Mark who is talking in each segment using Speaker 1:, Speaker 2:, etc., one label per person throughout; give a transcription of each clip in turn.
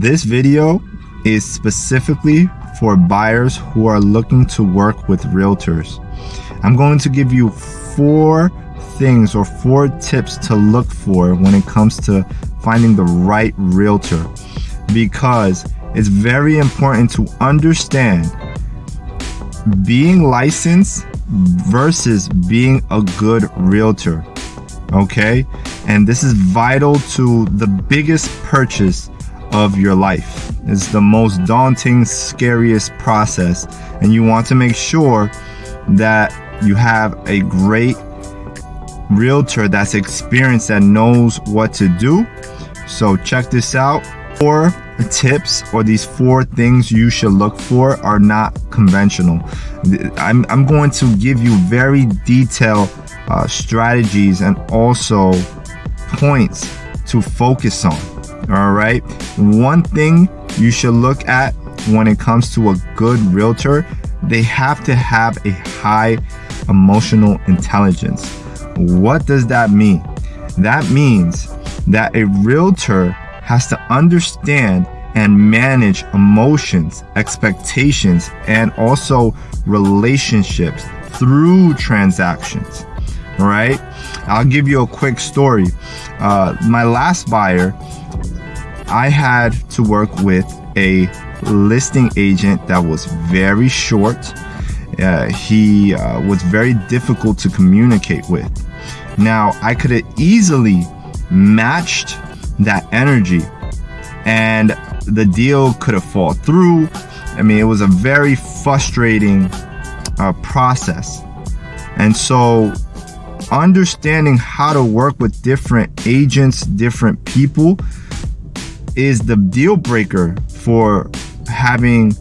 Speaker 1: This video is specifically for buyers who are looking to work with realtors. I'm going to give you 4 things or 4 tips to look for when it comes to finding the right realtor, because it's very important to understand being licensed versus being a good realtor. Okay, and this is vital to the biggest purchase of your life. It's the most daunting, scariest process, and you want to make sure that you have a great realtor that's experienced, that knows what to do. So check this out. 4 tips, or these 4 things you should look for, are not conventional. I'm going to give you very detailed strategies and also points to focus on. All right, one thing you should look at when it comes to a good realtor: they have to have a high emotional intelligence. What does that mean? That means that a realtor has to understand and manage emotions, expectations, and also relationships through transactions. All right, I'll give you a quick story. My last buyer, I had to work with a listing agent that was very short. He was very difficult to communicate with. Now, I could have easily matched that energy and the deal could have fallen through. I mean, it was a very frustrating process. And so understanding how to work with different agents, different people, is the deal breaker for having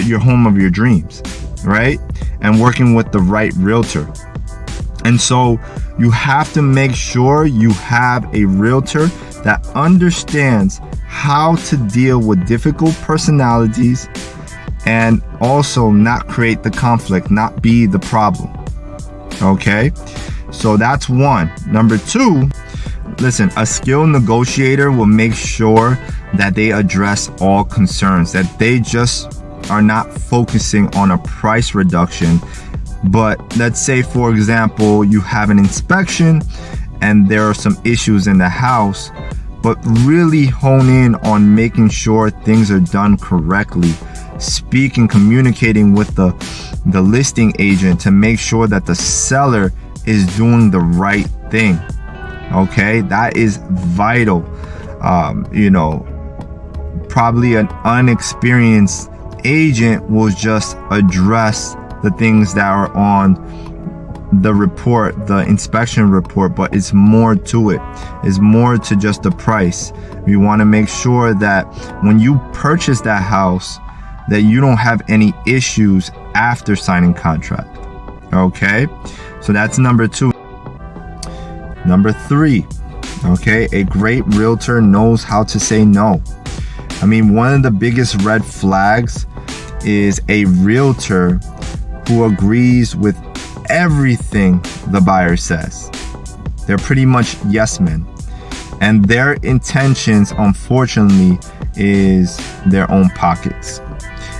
Speaker 1: your home of your dreams, right? And working with the right realtor. And so you have to make sure you have a realtor that understands how to deal with difficult personalities and also not create the conflict, not be the problem. Okay, so that's 1. Number 2, listen, a skilled negotiator will make sure that they address all concerns, that they just are not focusing on a price reduction. But let's say, for example, you have an inspection and there are some issues in the house, but really hone in on making sure things are done correctly. Speaking, communicating with the listing agent to make sure that the seller is doing the right thing. Okay, that is vital. Probably an unexperienced agent will just address the things that are on the report, the inspection report, but it's more to it. It's more to just the price. We want to make sure that when you purchase that house, that you don't have any issues after signing contract. Okay, so that's number 2. Number 3, okay, a great realtor knows how to say no. I mean, one of the biggest red flags is a realtor who agrees with everything the buyer says. They're pretty much yes men, and their intentions, unfortunately, is their own pockets.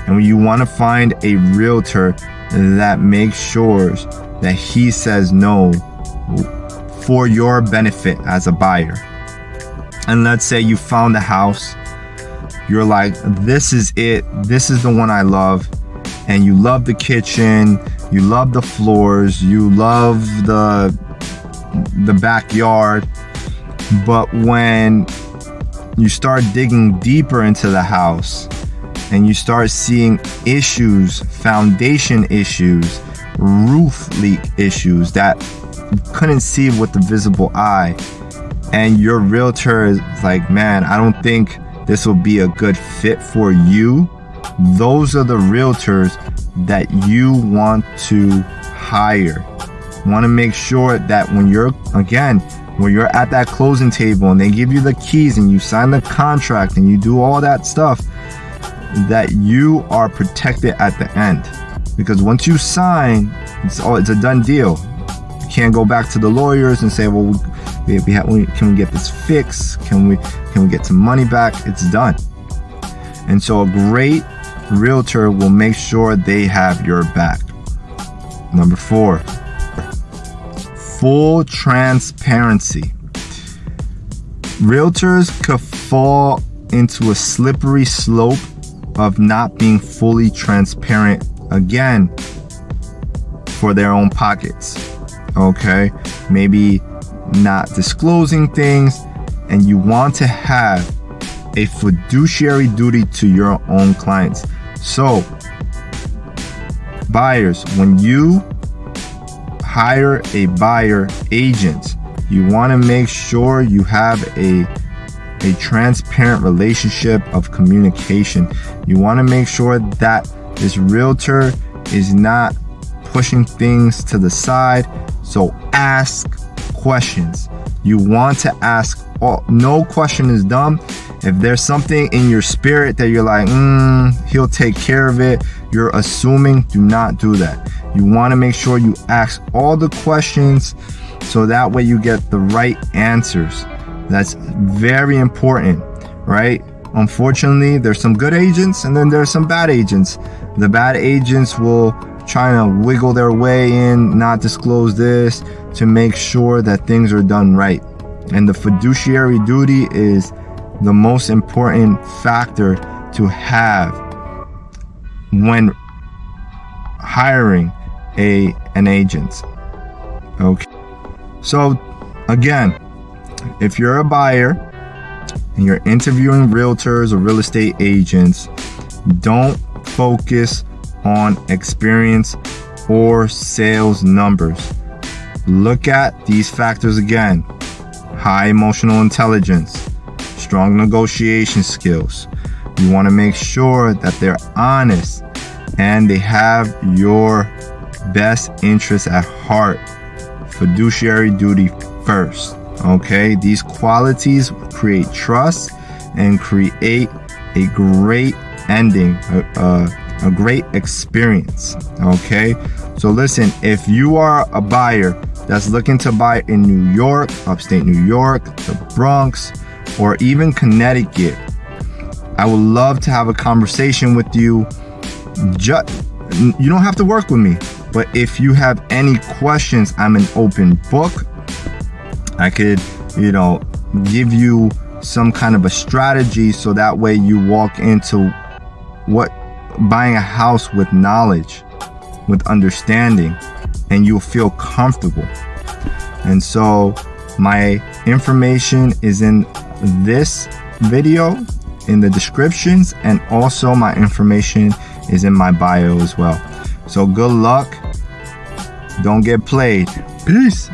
Speaker 1: And you want to find a realtor that makes sure that he says no for your benefit as a buyer. And let's say you found a house, you're like, this is it, this is the one I love, and you love the kitchen, you love the floors, you love the backyard, but when you start digging deeper into the house and you start seeing issues, foundation issues, roof leak issues that you couldn't see with the visible eye, and your realtor is like, man, I don't think this will be a good fit for you, those are the realtors that you want to hire. You want to make sure that when you're at that closing table and they give you the keys and you sign the contract and you do all that stuff, that you are protected at the end. Because once you sign, it's a done deal. You can't go back to the lawyers and say, well, Can we get this fixed? Can we get some money back? It's done. And so a great realtor will make sure they have your back. Number 4, full transparency. Realtors could fall into a slippery slope of not being fully transparent, again, for their own pockets. Okay, maybe not disclosing things, and you want to have a fiduciary duty to your own clients. So buyers, when you hire a buyer agent, you want to make sure you have a transparent relationship of communication. You want to make sure that this realtor is not pushing things to the side. So ask questions. You want to ask no question is dumb. If there's something in your spirit that you're like, he'll take care of it, you're assuming, do not do that. You want to make sure you ask all the questions so that way you get the right answers. That's very important, right? Unfortunately, there's some good agents and then there's some bad agents. The bad agents will try to wiggle their way in, not disclose this, to make sure that things are done right. And the fiduciary duty is the most important factor to have when hiring an agent. Okay. So again, if you're a buyer and you're interviewing realtors or real estate agents, don't focus on experience or sales numbers. Look at these factors again: high emotional intelligence, strong negotiation skills. You want to make sure that they're honest and they have your best interests at heart. Fiduciary duty first. Okay, these qualities create trust and create a great ending, a great experience. Okay, so listen, if you are a buyer that's looking to buy in New York, upstate New York, the Bronx, or even Connecticut, I would love to have a conversation with you. You don't have to work with me, but if you have any questions, I'm an open book. I could, give you some kind of a strategy so that way you walk into buying a house with knowledge, with understanding, and you'll feel comfortable. And so my information is in this video, in the descriptions, and also my information is in my bio as well. So good luck. Don't get played. Peace.